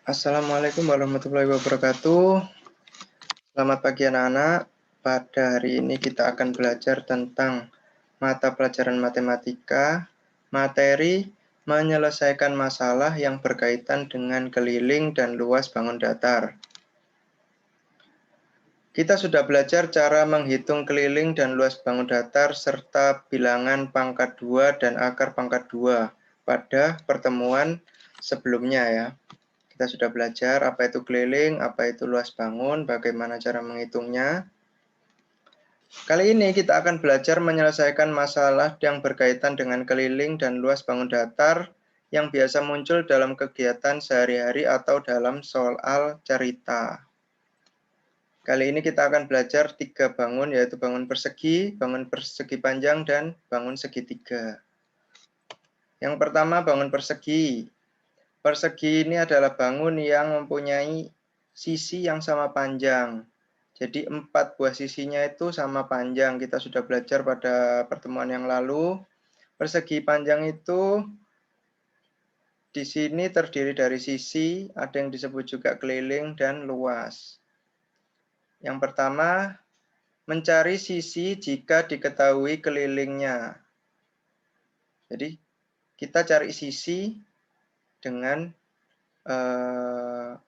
Assalamualaikum warahmatullahi wabarakatuh. Selamat pagi anak-anak. Pada hari ini kita akan belajar tentang mata pelajaran matematika, materi menyelesaikan masalah yang berkaitan dengan keliling dan luas bangun datar. Kita sudah belajar cara menghitung keliling dan luas bangun datar serta bilangan pangkat 2 dan akar pangkat 2 pada pertemuan sebelumnya ya. Kita sudah belajar apa itu keliling, apa itu luas bangun, bagaimana cara menghitungnya. Kali ini kita akan belajar menyelesaikan masalah yang berkaitan dengan keliling dan luas bangun datar yang biasa muncul dalam kegiatan sehari-hari atau dalam soal cerita. Kali ini kita akan belajar 3 bangun, yaitu bangun persegi panjang, dan bangun segitiga. Yang pertama, bangun persegi. Persegi ini adalah bangun yang mempunyai sisi yang sama panjang. Jadi 4 buah sisinya itu sama panjang. Kita sudah belajar pada pertemuan yang lalu. Persegi panjang itu di sini terdiri dari sisi, ada yang disebut juga keliling dan luas. Yang pertama, mencari sisi jika diketahui kelilingnya. Jadi kita cari sisi dengan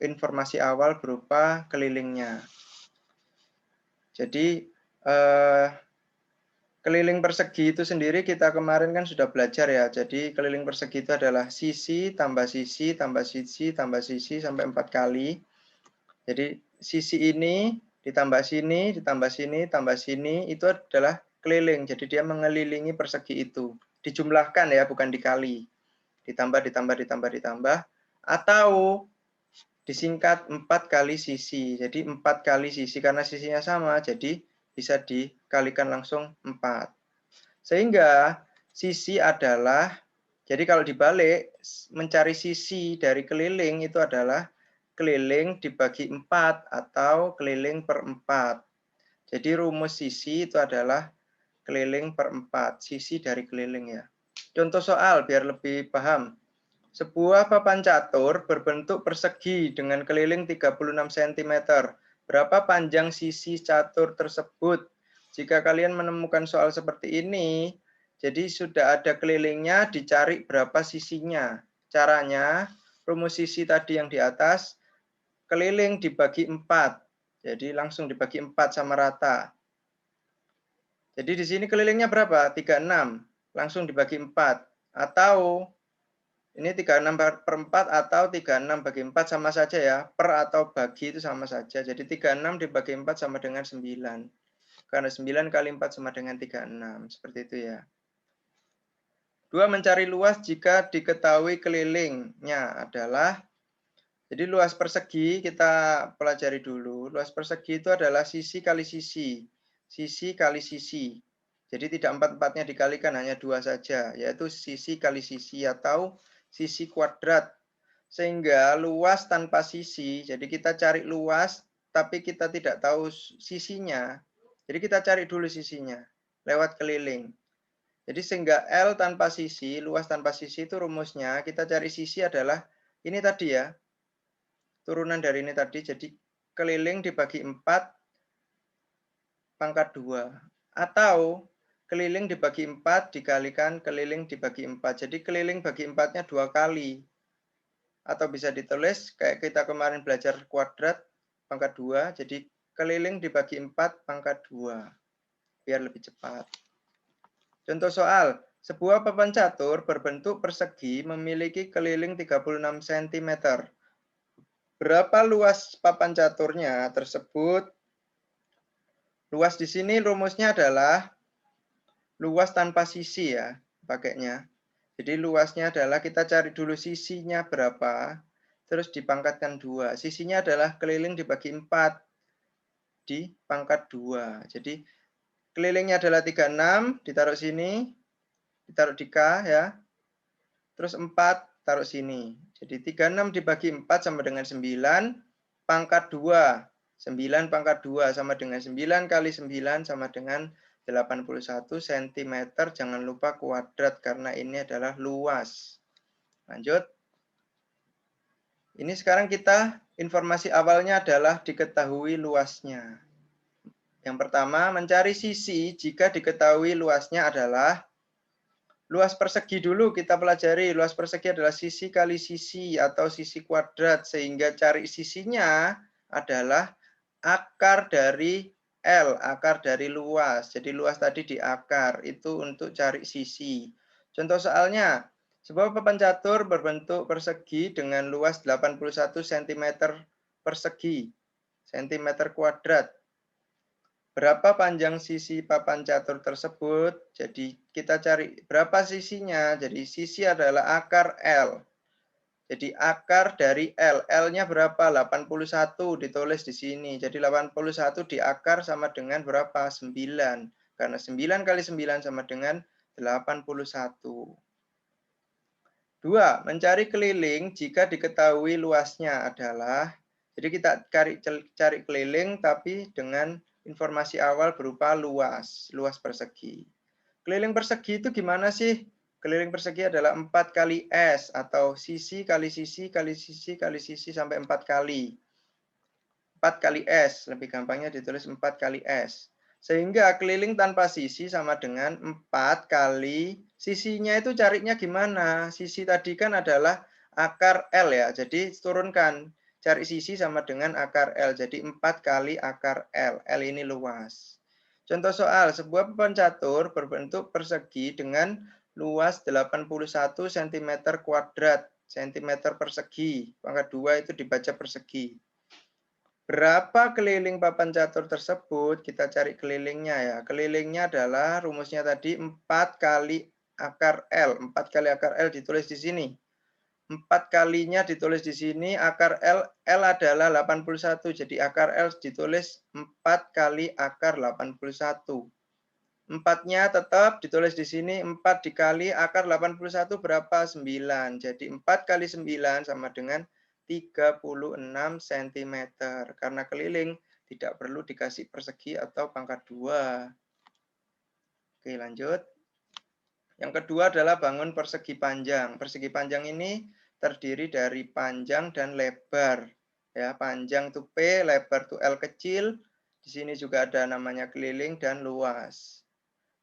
informasi awal berupa kelilingnya. Jadi keliling persegi itu sendiri kita kemarin kan sudah belajar ya. Jadi keliling persegi itu adalah sisi, tambah sisi, tambah sisi, tambah sisi sampai 4 kali. Jadi sisi ini ditambah sini, ditambah sini, tambah sini, itu adalah keliling. Jadi dia mengelilingi persegi itu. Dijumlahkan ya, bukan dikali. Ditambah, ditambah, ditambah, ditambah. Atau disingkat 4 kali sisi. Jadi 4 kali sisi, karena sisinya sama, jadi bisa dikalikan langsung 4. Sehingga sisi adalah, jadi kalau dibalik, mencari sisi dari keliling itu adalah keliling dibagi 4 atau keliling per 4. Jadi rumus sisi itu adalah keliling per 4, sisi dari keliling ya. Contoh soal biar lebih paham. Sebuah papan catur berbentuk persegi dengan keliling 36 cm. Berapa panjang sisi catur tersebut? Jika kalian menemukan soal seperti ini, jadi sudah ada kelilingnya, dicari berapa sisinya. Caranya, rumus sisi tadi yang di atas, keliling dibagi 4. Jadi langsung dibagi 4 sama rata. Jadi di sini kelilingnya berapa? 36. Langsung dibagi 4. Atau ini 36 per 4 atau 36 bagi 4 sama saja ya. Per atau bagi itu sama saja. Jadi 36 dibagi 4 sama dengan 9. Karena 9 kali 4 sama dengan 36. Seperti itu ya. 2. Mencari luas jika diketahui kelilingnya adalah, jadi luas persegi kita pelajari dulu. Luas persegi itu adalah sisi kali sisi. Sisi kali sisi. Jadi tidak 4-4-nya dikalikan, hanya 2 saja. Yaitu sisi kali sisi atau sisi kuadrat. Sehingga luas tanpa sisi, jadi kita cari luas tapi kita tidak tahu sisinya. Jadi kita cari dulu sisinya lewat keliling. Jadi sehingga L tanpa sisi, luas tanpa sisi itu rumusnya, kita cari sisi adalah ini tadi ya. Turunan dari ini tadi, jadi keliling dibagi 4 pangkat 2. Atau keliling dibagi 4 dikalikan keliling dibagi 4. Jadi keliling bagi 4-nya 2 kali. Atau bisa ditulis kayak kita kemarin belajar kuadrat pangkat 2, jadi keliling dibagi 4 pangkat 2 biar lebih cepat. Contoh soal, sebuah papan catur berbentuk persegi memiliki keliling 36 cm. Berapa luas papan caturnya tersebut? Luas di sini rumusnya adalah luas tanpa sisi ya, pakainya. Jadi luasnya adalah kita cari dulu sisinya berapa, terus dipangkatkan 2. Sisinya adalah keliling dibagi 4 di pangkat 2. Jadi kelilingnya adalah 36, ditaruh sini, ditaruh di K ya. Terus 4 taruh sini. Jadi 36 dibagi 4 sama dengan 9 pangkat 2. 9 pangkat 2 sama dengan 9 kali 9 sama dengan 81 cm. Jangan lupa kuadrat karena ini adalah luas. Lanjut. Ini sekarang informasi awalnya adalah diketahui luasnya. Yang pertama, mencari sisi jika diketahui luasnya adalah luas persegi dulu kita pelajari. Luas persegi adalah sisi kali sisi atau sisi kuadrat. Sehingga cari sisinya adalah akar dari L, akar dari luas. Jadi luas tadi di akar, itu untuk cari sisi. Contoh soalnya, sebuah papan catur berbentuk persegi dengan luas 81 cm persegi, cm kuadrat. Berapa panjang sisi papan catur tersebut? Jadi kita cari berapa sisinya. Jadi sisi adalah akar L. Jadi akar dari L. L-nya berapa? 81 ditulis di sini. Jadi 81 di akar sama dengan berapa? 9. Karena 9 kali 9 sama dengan 81. 2. Mencari keliling jika diketahui luasnya adalah, jadi kita cari keliling tapi dengan informasi awal berupa luas persegi. Keliling persegi itu gimana sih? Keliling persegi adalah 4 kali S atau sisi kali sisi kali sisi kali sisi sampai 4 kali. 4 kali S, lebih gampangnya ditulis 4 kali S. Sehingga keliling tanpa sisi sama dengan 4 kali sisinya itu carinya gimana? Sisi tadi kan adalah akar L ya, jadi turunkan. Cari sisi sama dengan akar L, jadi 4 kali akar L. L ini luas. Contoh soal, sebuah papan catur berbentuk persegi dengan luas 81 cm kuadrat, cm persegi. Pangkat 2 itu dibaca persegi. Berapa keliling papan catur tersebut? Kita cari kelilingnya ya. Kelilingnya adalah rumusnya tadi 4 kali akar L. 4 kali akar L ditulis di sini. 4 kalinya ditulis di sini. Akar L, L adalah 81. Jadi akar L ditulis 4 kali akar 81. 4-nya tetap ditulis di sini. 4 dikali akar 81 berapa? 9. Jadi 4 kali 9 sama dengan 36 cm. Karena keliling tidak perlu dikasih persegi atau pangkat 2. Oke, lanjut. Yang kedua adalah bangun persegi panjang. Persegi panjang ini terdiri dari panjang dan lebar. Ya, panjang itu P, lebar itu L kecil. Di sini juga ada namanya keliling dan luas.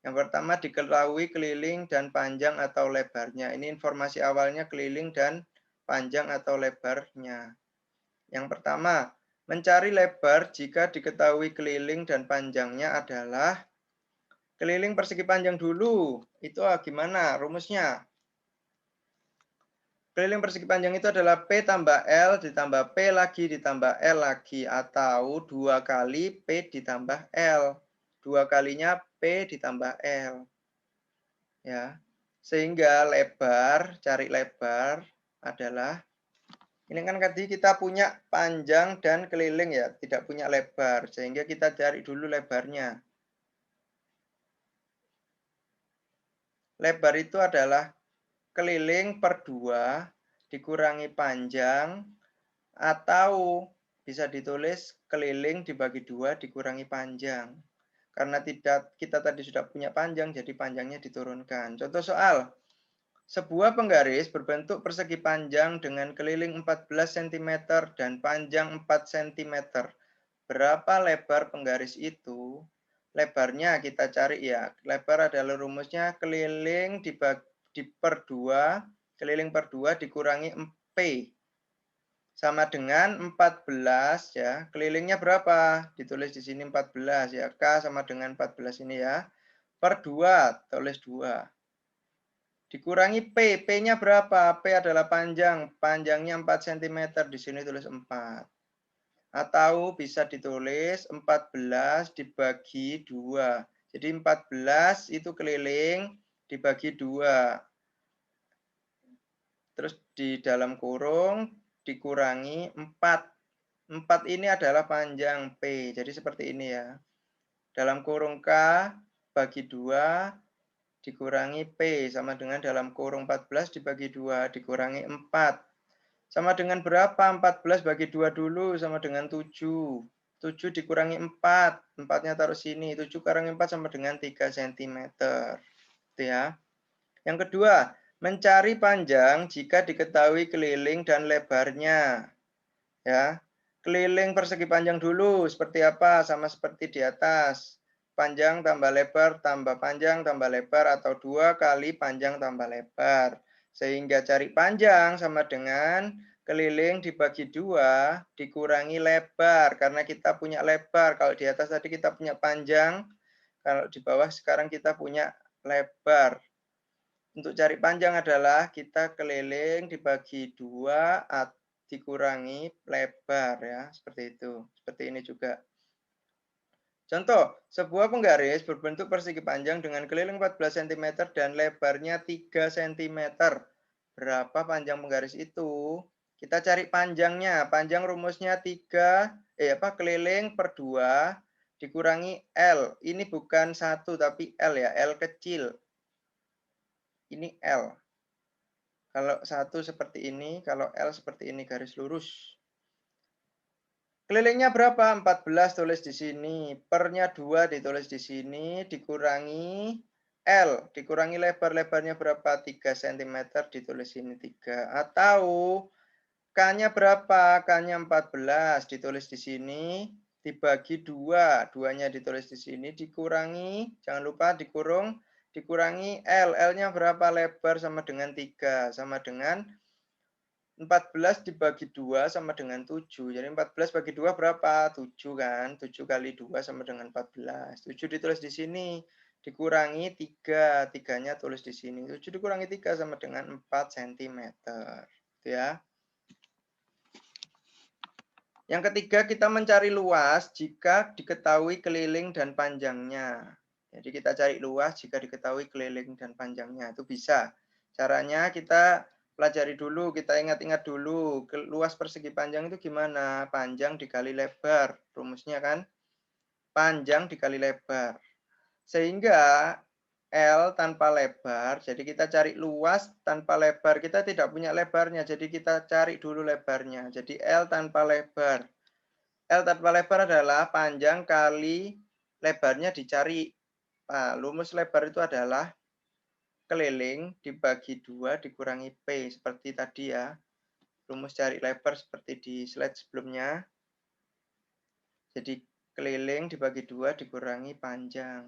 Yang pertama diketahui keliling dan panjang atau lebarnya. Ini informasi awalnya keliling dan panjang atau lebarnya. Yang pertama, mencari lebar jika diketahui keliling dan panjangnya adalah keliling persegi panjang dulu. Itu gimana rumusnya? Keliling persegi panjang itu adalah P tambah L ditambah P lagi ditambah L lagi. Atau 2 kali P ditambah L. 2 kalinya P ditambah L. Ya, sehingga cari lebar adalah, ini kan tadi kita punya panjang dan keliling ya, tidak punya lebar. Sehingga kita cari dulu lebarnya. Lebar itu adalah keliling per 2 dikurangi panjang, atau bisa ditulis keliling dibagi 2 dikurangi panjang. Karena kita tadi sudah punya panjang, jadi panjangnya diturunkan. Contoh soal, sebuah penggaris berbentuk persegi panjang dengan keliling 14 cm dan panjang 4 cm. Berapa lebar penggaris itu? Lebarnya kita cari ya. Lebar adalah rumusnya keliling per 2, keliling per 2 dikurangi P. Sama dengan 14 ya. Kelilingnya berapa? Ditulis di sini 14 ya. K sama dengan 14 ini ya. Per 2, tulis 2. Dikurangi P. P-nya berapa? P adalah panjang. Panjangnya 4 cm. Di sini tulis 4. Atau bisa ditulis 14 dibagi 2. Jadi 14 itu keliling dibagi 2. Terus di dalam kurung dikurangi 4. 4 ini adalah panjang P. Jadi seperti ini ya. Dalam kurung K bagi 2 dikurangi P sama dengan dalam kurung 14 dibagi 2 dikurangi 4. Sama dengan berapa? 14 bagi 2 dulu sama dengan 7. 7 dikurangi 4. 4-nya taruh sini. 7 kurangi 4 sama dengan 3 cm. Itu ya. Yang kedua, Mencari panjang jika diketahui keliling dan lebarnya. Ya, keliling persegi panjang dulu seperti apa? Sama seperti di atas. Panjang tambah lebar tambah panjang tambah lebar atau 2 kali panjang tambah lebar. Sehingga cari panjang sama dengan keliling dibagi 2 dikurangi lebar. Karena kita punya lebar. Kalau di atas tadi kita punya panjang, kalau di bawah sekarang kita punya lebar. Untuk cari panjang adalah kita keliling dibagi 2 dikurangi lebar ya, seperti itu. Seperti ini juga. Contoh, sebuah penggaris berbentuk persegi panjang dengan keliling 14 cm dan lebarnya 3 cm. Berapa panjang penggaris itu? Kita cari panjangnya. Panjang rumusnya keliling per 2 dikurangi L. Ini bukan 1 tapi L ya, L kecil. Ini L. Kalau 1 seperti ini, kalau L seperti ini garis lurus. Kelilingnya berapa? 14 tulis di sini. Pernya 2 ditulis di sini. Dikurangi L. Dikurangi lebar-lebarnya berapa? 3 cm ditulis sini 3. Atau K-nya berapa? K-nya 14 ditulis di sini. Dibagi 2. 2-nya ditulis di sini. Dikurangi. Jangan lupa dikurung. Dikurangi L. L-nya berapa? Lebar sama dengan 3. Sama dengan 14 dibagi 2 sama dengan 7. Jadi 14 bagi 2 berapa? 7 kan? 7 kali 2 sama dengan 14. 7 ditulis di sini. Dikurangi 3. 3-nya tulis di sini. 7 dikurangi 3 sama dengan 4 cm. Gitu ya. Yang ketiga, kita mencari luas jika diketahui keliling dan panjangnya. Jadi kita cari luas jika diketahui keliling dan panjangnya. Itu bisa. Caranya kita pelajari dulu, kita ingat-ingat dulu. Luas persegi panjang itu gimana? Panjang dikali lebar. Rumusnya kan? Panjang dikali lebar. Sehingga L tanpa lebar, jadi kita cari luas tanpa lebar. Kita tidak punya lebarnya, jadi kita cari dulu lebarnya. Jadi L tanpa lebar. L tanpa lebar adalah panjang kali lebarnya dicari. Nah, rumus lebar itu adalah keliling dibagi 2 dikurangi P. Seperti tadi ya. Rumus cari lebar seperti di slide sebelumnya. Jadi keliling dibagi 2 dikurangi panjang.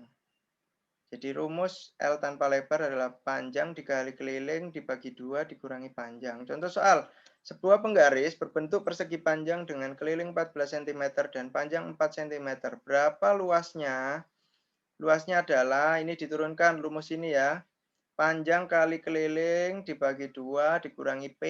Jadi rumus L tanpa lebar adalah panjang dikali keliling dibagi 2 dikurangi panjang. Contoh soal, sebuah penggaris berbentuk persegi panjang dengan keliling 14 cm dan panjang 4 cm. Berapa luasnya? Luasnya adalah, ini diturunkan rumus ini ya. Panjang kali keliling dibagi 2 dikurangi P.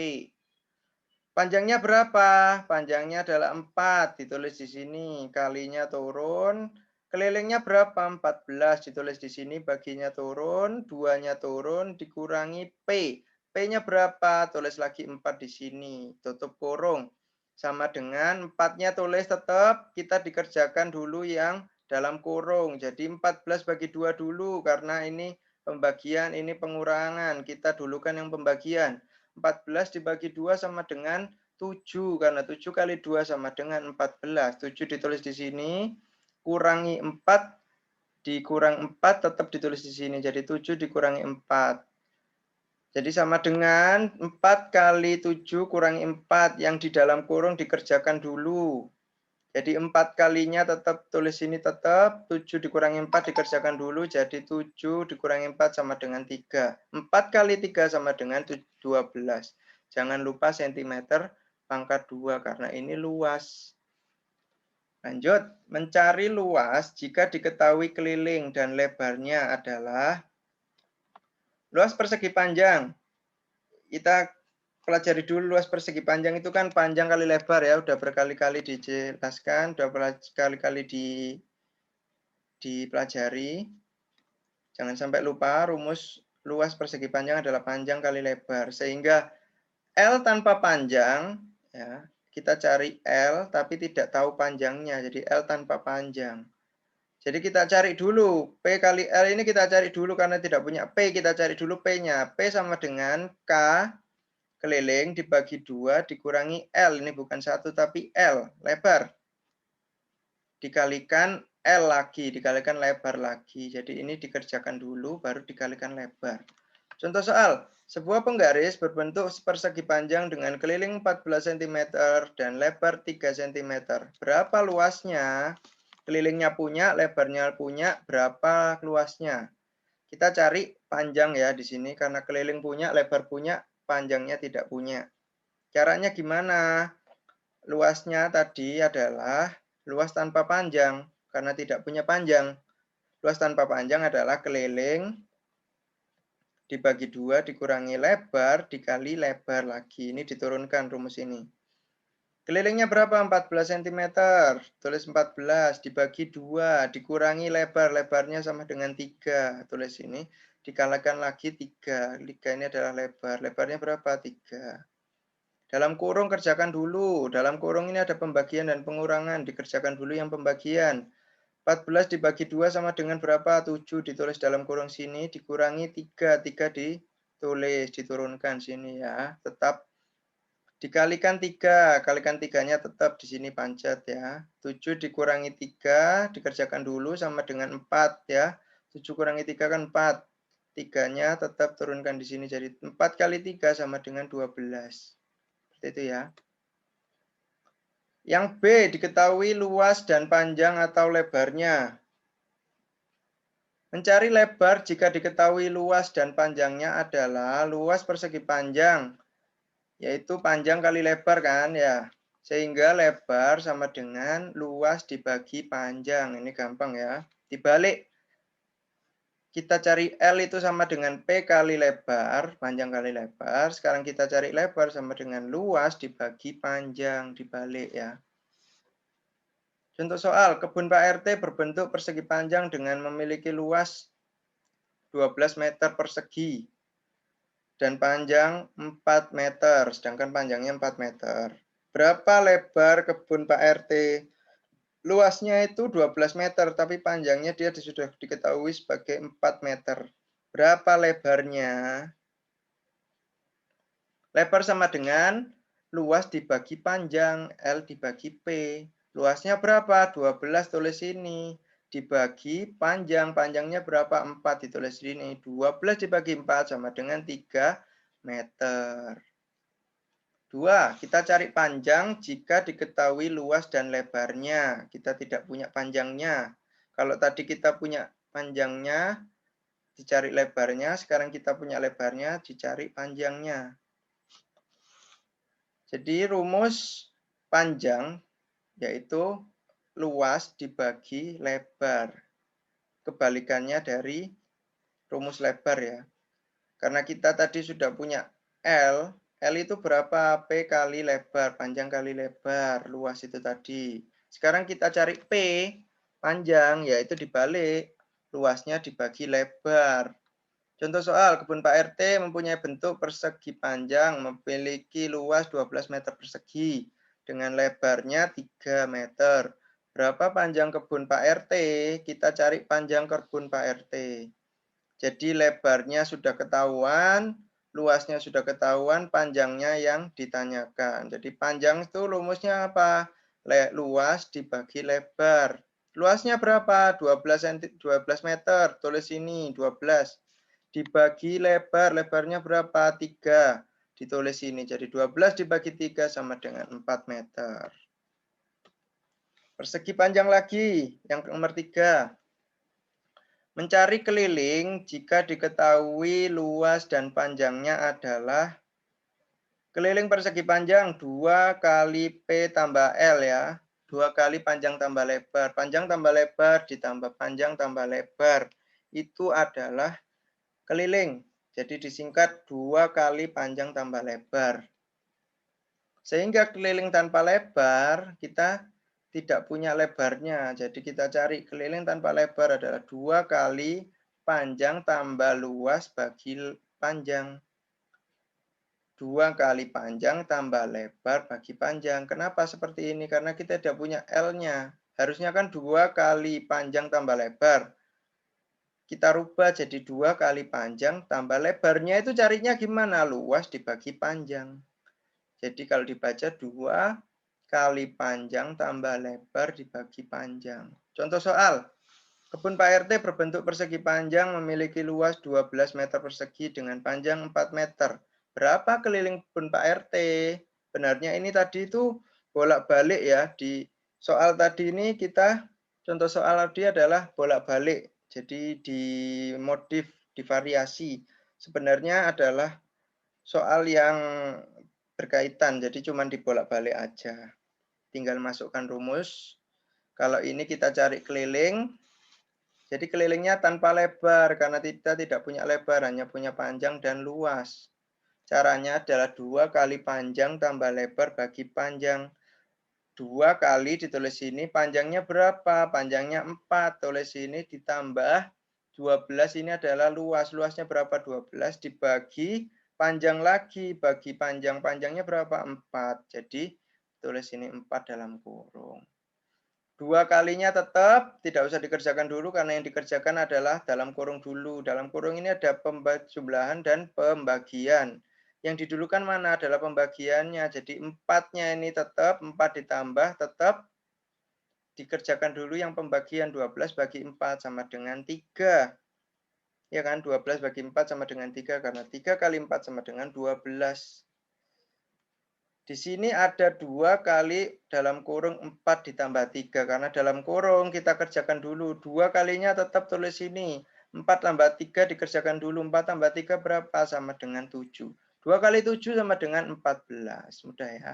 Panjangnya berapa? Panjangnya adalah 4, ditulis di sini. Kalinya turun. Kelilingnya berapa? 14 ditulis di sini, baginya turun, 2-nya turun, dikurangi P. P-nya berapa? Tulis lagi 4 di sini, tutup kurung. Sama dengan 4-nya tulis tetap, kita dikerjakan dulu yang dalam kurung. Jadi 14 bagi 2 dulu, karena ini pembagian, ini pengurangan. Kita dulukan yang pembagian. 14 dibagi 2 sama dengan 7, karena 7 kali 2 sama dengan 14. 7 ditulis di sini. Kurangi 4, dikurang 4 tetap ditulis di sini. Jadi 7 dikurangi 4. Jadi sama dengan 4 kali 7 kurangi 4. Yang di dalam kurung dikerjakan dulu. Jadi 4 kalinya tetap tulis sini tetap. 7 dikurangi 4 dikerjakan dulu. Jadi 7 dikurangi 4 sama dengan 3. 4 kali 3 sama dengan 12. Jangan lupa sentimeter pangkat 2 karena ini luas. Lanjut, mencari luas jika diketahui keliling dan lebarnya adalah luas persegi panjang. Kita pelajari dulu luas persegi panjang itu kan panjang kali lebar ya, udah berkali-kali dijelaskan, udah berkali-kali dipelajari. Jangan sampai lupa rumus luas persegi panjang adalah panjang kali lebar. Sehingga L tanpa panjang, ya, kita cari L tapi tidak tahu panjangnya, jadi L tanpa panjang. Jadi kita cari dulu, P kali L ini kita cari dulu karena tidak punya P, kita cari dulu P-nya. P sama dengan K keliling dibagi 2 dikurangi L, ini bukan 1 tapi L, lebar. Dikalikan L lagi, dikalikan lebar lagi. Jadi ini dikerjakan dulu, baru dikalikan lebar. Contoh soal, Sebuah penggaris berbentuk persegi panjang dengan keliling 14 cm dan lebar 3 cm. Berapa luasnya? Kelilingnya punya, lebarnya punya, berapa luasnya? Kita cari panjang ya di sini karena keliling punya, lebar punya, panjangnya tidak punya. Caranya gimana? Luasnya tadi adalah luas tanpa panjang karena tidak punya panjang. Luas tanpa panjang adalah keliling dibagi 2 dikurangi lebar dikali lebar lagi. Ini diturunkan rumus ini. Kelilingnya berapa? 14 cm. Tulis 14 dibagi 2 dikurangi lebar. Lebarnya sama dengan 3. Tulis ini. Dikalikan lagi 3. 3 ini adalah lebar. Lebarnya berapa? 3. Dalam kurung kerjakan dulu. Dalam kurung ini ada pembagian dan pengurangan. Dikerjakan dulu yang pembagian. 14 dibagi 2 sama dengan berapa? 7 ditulis dalam kurung sini, dikurangi 3. 3 ditulis, diturunkan sini ya. Tetap dikalikan 3. Kalikan 3-nya tetap di sini pancet ya. 7 dikurangi 3, dikerjakan dulu sama dengan 4 ya. 7 kurangi 3 kan 4. 3-nya tetap turunkan di sini jadi 4 kali 3 sama dengan 12. Seperti itu ya. Yang B diketahui luas dan panjang atau lebarnya. Mencari lebar jika diketahui luas dan panjangnya adalah luas persegi panjang, yaitu panjang kali lebar kan ya. Sehingga lebar sama dengan luas dibagi panjang. Ini gampang ya. Dibalik, kita cari L itu sama dengan P kali lebar, panjang kali lebar. Sekarang kita cari lebar sama dengan luas dibagi panjang, dibalik ya. Contoh soal, kebun Pak RT berbentuk persegi panjang dengan memiliki luas 12 meter persegi dan panjang 4 meter, sedangkan panjangnya 4 meter. Berapa lebar kebun Pak RT? Luasnya itu 12 meter, tapi panjangnya dia sudah diketahui sebagai 4 meter. Berapa lebarnya? Lebar sama dengan luas dibagi panjang, L dibagi P. Luasnya berapa? 12 tulis ini. Dibagi panjang, panjangnya berapa? 4 ditulis ini. 12 dibagi 4 sama dengan 3 meter. 2. Kita cari panjang jika diketahui luas dan lebarnya. Kita tidak punya panjangnya. Kalau tadi kita punya panjangnya, dicari lebarnya. Sekarang kita punya lebarnya, dicari panjangnya. Jadi rumus panjang yaitu luas dibagi lebar. Kebalikannya dari rumus lebar ya. Karena kita tadi sudah punya L. L itu berapa? P kali lebar, panjang kali lebar, luas itu tadi. Sekarang kita cari P, panjang, yaitu dibalik. Luasnya dibagi lebar. Contoh soal, kebun Pak RT mempunyai bentuk persegi panjang, memiliki luas 12 meter persegi, dengan lebarnya 3 meter. Berapa panjang kebun Pak RT? Kita cari panjang kebun Pak RT. Jadi lebarnya sudah ketahuan, luasnya sudah ketahuan, panjangnya yang ditanyakan. Jadi panjang itu rumusnya apa? Luas dibagi lebar. Luasnya berapa? 12 meter. Tulis ini 12. Dibagi lebar, lebarnya berapa? 3. Ditulis ini. Jadi 12 dibagi 3 sama dengan 4 meter. Persegi panjang lagi. Yang nomor 3. Mencari keliling jika diketahui luas dan panjangnya adalah keliling persegi panjang 2 kali P tambah L ya. 2 kali panjang tambah lebar. Panjang tambah lebar ditambah panjang tambah lebar. Itu adalah keliling. Jadi disingkat 2 kali panjang tambah lebar. Sehingga keliling tanpa lebar kita tidak punya lebarnya. Jadi kita cari keliling tanpa lebar adalah 2 kali panjang tambah luas bagi panjang. 2 kali panjang tambah lebar bagi panjang. Kenapa seperti ini? Karena kita tidak punya L-nya. Harusnya kan 2 kali panjang tambah lebar. Kita rubah jadi 2 kali panjang tambah lebarnya itu carinya gimana? Luas dibagi panjang. Jadi kalau dibaca 2 kali panjang tambah lebar dibagi panjang. Contoh soal. Kebun Pak RT berbentuk persegi panjang memiliki luas 12 meter persegi dengan panjang 4 meter. Berapa keliling kebun Pak RT? Benarnya ini tadi itu bolak-balik ya. Di soal tadi ini kita, contoh soal tadi adalah bolak-balik. Jadi dimodif, divariasi. Sebenarnya adalah soal yang berkaitan, jadi cuma dibolak-balik aja. Tinggal masukkan rumus. Kalau ini kita cari keliling, jadi kelilingnya tanpa lebar, karena kita tidak punya lebar, hanya punya panjang dan luas. Caranya adalah 2 kali panjang tambah lebar bagi panjang. 2 kali ditulis ini, panjangnya berapa? Panjangnya 4, tulis ini ditambah 12, ini adalah luas. Luasnya berapa? 12 dibagi panjang lagi, bagi panjang. Panjangnya berapa? 4. Jadi tulis ini 4 dalam kurung. 2 kalinya tetap tidak usah dikerjakan dulu karena yang dikerjakan adalah dalam kurung dulu. Dalam kurung ini ada jumlahan dan pembagian. Yang didulukan mana adalah pembagiannya. Jadi 4-nya ini tetap 4 ditambah tetap dikerjakan dulu yang pembagian 12 bagi 4 sama dengan 3. Ya kan 12 bagi 4 sama dengan 3 karena 3 kali 4 sama dengan 12. Di sini ada 2 kali dalam kurung 4 ditambah 3. Karena dalam kurung kita kerjakan dulu. 2 kalinya tetap tulis ini. 4 tambah 3 dikerjakan dulu. 4 tambah 3 berapa? Sama dengan 7. 2 kali 7 sama dengan 14. Mudah ya.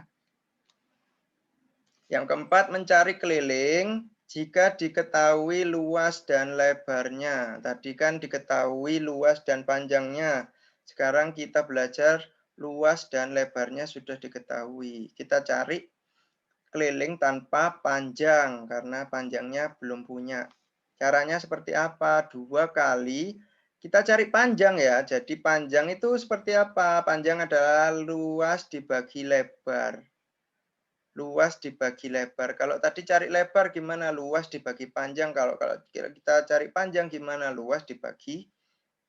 Yang keempat, mencari keliling jika diketahui luas dan lebarnya. Tadi kan diketahui luas dan panjangnya. Sekarang kita belajar luas dan lebarnya sudah diketahui. Kita cari keliling tanpa panjang, karena panjangnya belum punya. Caranya seperti apa? 2 kali. Kita cari panjang ya. Jadi panjang itu seperti apa? Panjang adalah luas dibagi lebar. Luas dibagi lebar. Kalau tadi cari lebar gimana? Luas dibagi panjang. Kalau kita cari panjang gimana? Luas dibagi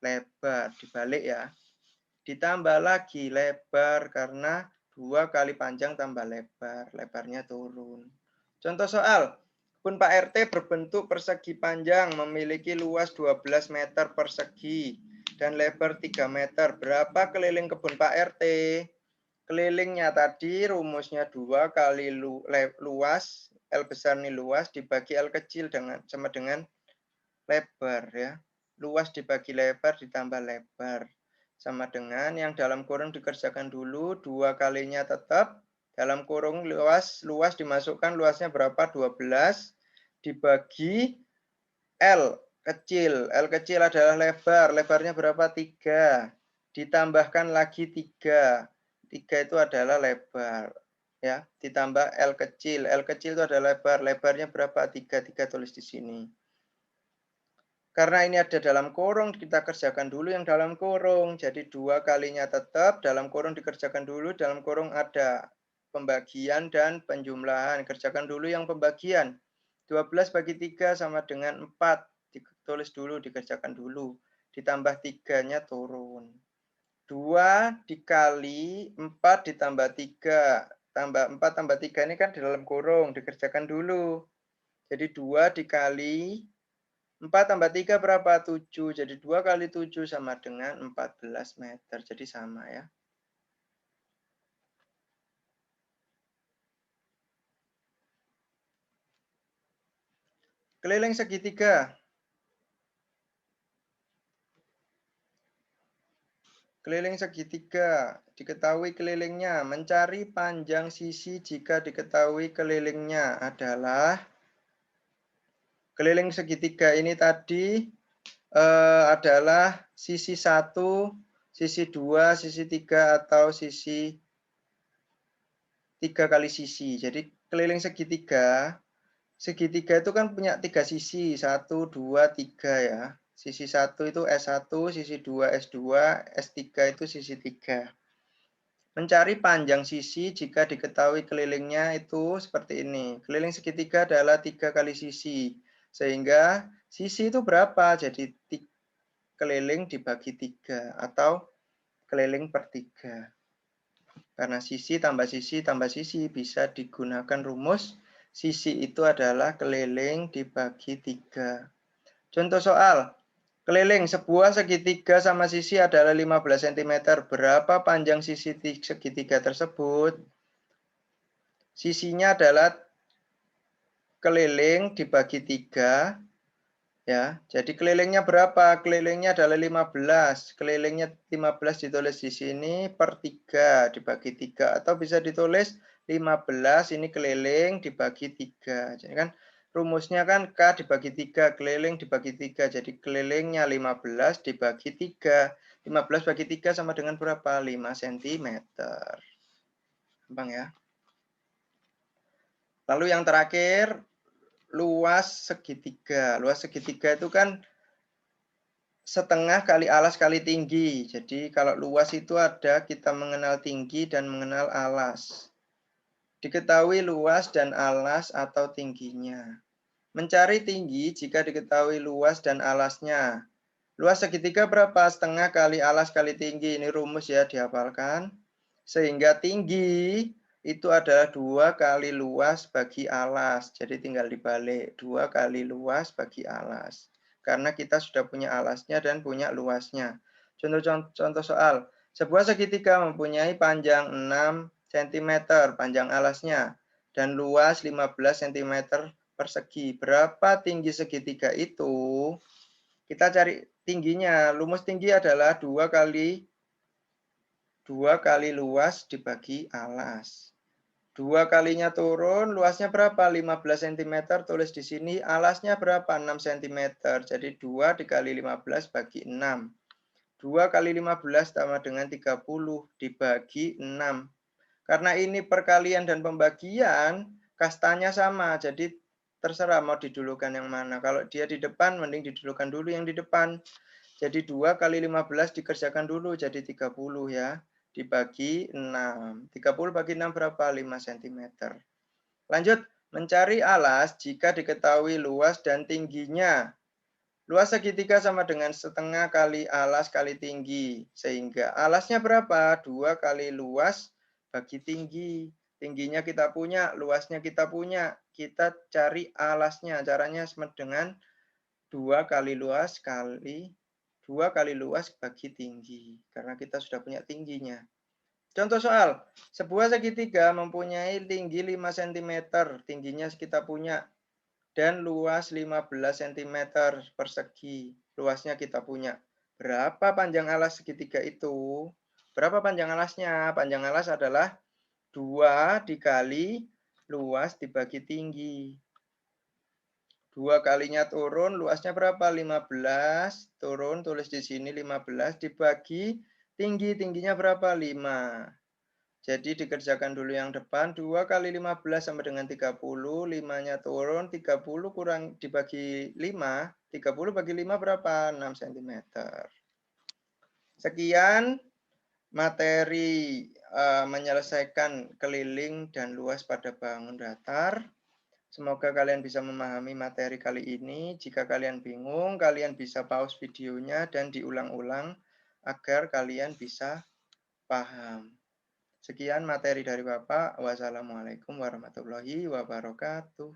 lebar. Dibalik ya. Ditambah lagi lebar karena 2 kali panjang tambah lebar. Lebarnya turun. Contoh soal. Kebun Pak RT berbentuk persegi panjang memiliki luas 12 meter persegi dan lebar 3 meter. Berapa keliling kebun Pak RT? Kelilingnya tadi rumusnya 2 kali luas, L besar ini luas, dibagi L kecil sama dengan lebar ya. Luas dibagi lebar ditambah lebar. Sama dengan yang dalam kurung dikerjakan dulu, 2 kalinya tetap. Dalam kurung luas dimasukkan, luasnya berapa? 12 dibagi L kecil. L kecil adalah lebar. Lebarnya berapa? 3. Ditambahkan lagi 3. 3 itu adalah lebar. Ya, ditambah L kecil. L kecil itu adalah lebar. Lebarnya berapa? 3. 3 tulis di sini. Karena ini ada dalam kurung, kita kerjakan dulu yang dalam kurung. Jadi 2 kalinya tetap, dalam kurung dikerjakan dulu, dalam kurung ada pembagian dan penjumlahan. Kerjakan dulu yang pembagian. 12 bagi 3 sama dengan 4. Ditulis dulu, dikerjakan dulu. Ditambah 3-nya turun. 2 dikali 4 ditambah 3. Tambah 4 tambah 3 ini kan di dalam kurung, dikerjakan dulu. Jadi 2 dikali 4 tambah 3 berapa? 7. Jadi 2 kali 7 sama dengan 14 meter. Jadi sama ya. Keliling segitiga. Keliling segitiga. Diketahui kelilingnya. Mencari panjang sisi jika diketahui kelilingnya adalah keliling segitiga ini tadi adalah sisi 1, sisi 2, sisi 3, atau sisi 3 kali sisi. Jadi keliling segitiga, segitiga itu kan punya 3 sisi, 1, 2, 3 ya. Sisi 1 itu S1, sisi 2 S2, S3 itu sisi 3. Mencari panjang sisi jika diketahui kelilingnya itu seperti ini. Keliling segitiga adalah 3 kali sisi. Sehingga sisi itu berapa? Jadi keliling dibagi 3 atau keliling per 3. Karena sisi tambah sisi bisa digunakan rumus sisi itu adalah keliling dibagi 3. Contoh soal. Keliling sebuah segitiga sama sisi adalah 15 cm. Berapa panjang sisi segitiga tersebut? Sisinya adalah keliling dibagi 3. Ya, jadi kelilingnya berapa? Kelilingnya adalah 15. Kelilingnya 15 ditulis di sini per 3 dibagi 3. Atau bisa ditulis 15 ini keliling dibagi 3. Jadi kan rumusnya kan K dibagi 3, keliling dibagi 3. Jadi kelilingnya 15 dibagi 3. 15 bagi 3 sama dengan berapa? 5 cm. Gampang ya. Lalu yang terakhir, luas segitiga. Luas segitiga itu kan setengah kali alas kali tinggi. Jadi kalau luas itu ada kita mengenal tinggi dan mengenal alas. Diketahui luas dan alas atau tingginya. Mencari tinggi jika diketahui luas dan alasnya. Luas segitiga berapa? Setengah kali alas kali tinggi. Ini rumus ya, dihafalkan. Sehingga tinggi itu adalah 2 kali luas bagi alas. Jadi tinggal dibalik. 2 kali luas bagi alas. Karena kita sudah punya alasnya dan punya luasnya. Contoh soal. Sebuah segitiga mempunyai panjang 6 cm panjang alasnya dan luas 15 cm persegi. Berapa tinggi segitiga itu? Kita cari tingginya. Rumus tinggi adalah 2 kali luas dibagi alas. 2 kalinya turun, luasnya berapa? 15 cm. Tulis di sini, alasnya berapa? 6 cm. Jadi 2 dikali 15 bagi 6. 2 kali 15 sama dengan 30 dibagi 6. Karena ini perkalian dan pembagian, kastanya sama. Jadi terserah mau didulukan yang mana. Kalau dia di depan, mending didulukan dulu yang di depan. Jadi 2 kali 15 dikerjakan dulu jadi 30 ya. Dibagi 6. 30 bagi 6 berapa? 5 cm. Lanjut, mencari alas jika diketahui luas dan tingginya. Luas segitiga sama dengan setengah kali alas kali tinggi. Sehingga alasnya berapa? 2 kali luas bagi tinggi. Tingginya kita punya, luasnya kita punya. Kita cari alasnya. Caranya sama dengan 2 kali luas kali 2 kali luas bagi tinggi. Karena kita sudah punya tingginya. Contoh soal. Sebuah segitiga mempunyai tinggi 5 cm. Tingginya kita punya. Dan luas 15 cm persegi. Luasnya kita punya. Berapa panjang alas segitiga itu? Berapa panjang alasnya? Panjang alas adalah 2 dikali luas dibagi tinggi. 2 kalinya turun, luasnya berapa? 15. Turun, tulis di sini 15 dibagi tinggi. Tingginya berapa? 5. Jadi dikerjakan dulu yang depan. 2 kali 15 sama dengan 30. 5-nya turun, 30 kurang dibagi 5. 30 bagi 5 berapa? 6 cm. Sekian materi menyelesaikan keliling dan luas pada bangun datar. Semoga kalian bisa memahami materi kali ini. Jika kalian bingung, kalian bisa pause videonya dan diulang-ulang agar kalian bisa paham. Sekian materi dari Bapak. Wassalamualaikum warahmatullahi wabarakatuh.